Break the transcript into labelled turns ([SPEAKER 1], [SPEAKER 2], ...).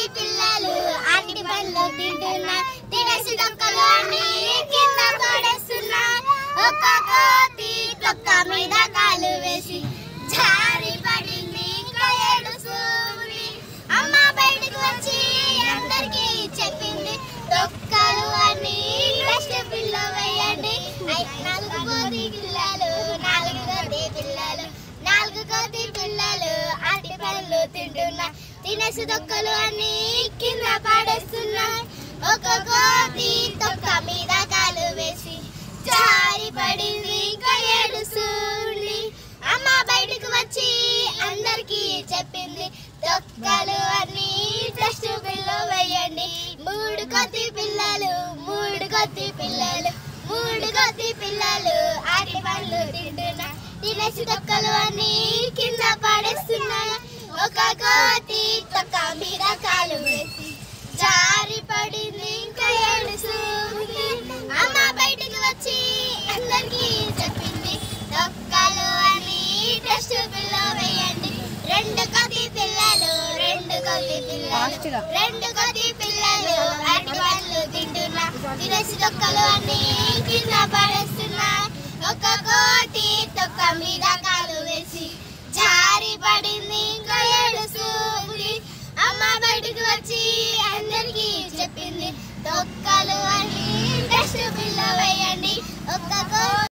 [SPEAKER 1] పిల్లలు అరటి పండ్లు తింటున్నా తినేసి తొక్కలు అన్ని కింద పడేస్తున్నా ఒక్క కోతి తొక్క మీద కాలు వేసి జారి పడింది ఇంకా ఏడుస్తుంది అమ్మ బయటకు వచ్చి అందరికీ చెప్పింది తొక్కలు అన్ని డస్ట్బిన్ లో వేయండి నాలుగు కోతి పిల్లలు అరటి పండ్లు తింటున్నా తినేసి తొక్కలు అన్ని కింద పడేస్తున్నా ఒక కోతి తొక్క మీద కాలు వేసి జారి పడింది ఇంకా ఏడుస్తుంది అమ్మ బయటకు వచ్చి అందరికీ చెప్పింది తొక్కలు అన్ని డస్ట్బిన్ లో వేయండి మూడు కోతి పిల్లలు అరటి పండ్లు తింటున్నా తినేసి తొక్కలు అన్ని కింద పడేస్తున్నా ఒక కోతి తొక్క మీద కాలు వేసి జారి పడింది ఇంకా ఏడుస్తుంది అమ్మ బయటకు వచ్చి అందరికీ చెప్పింది తొక్కలు అన్ని డస్ట్బిన్ లో వేయండి రెండు కోతి పిల్లలు అరటి పండ్లు తింటున్నా తినేసి తొక్కలు అన్ని కింద పడేస్తున్నా ఒక కోతి తొక్క మీద కాలు వేసి జారి పడింది ఇంకా ఏడుస్తుంది అమ్మ బయటకు వచ్చి అందరికీ చెప్పింది తొక్కలు అన్ని డస్ట్బిన్ లో వేయండి ఒక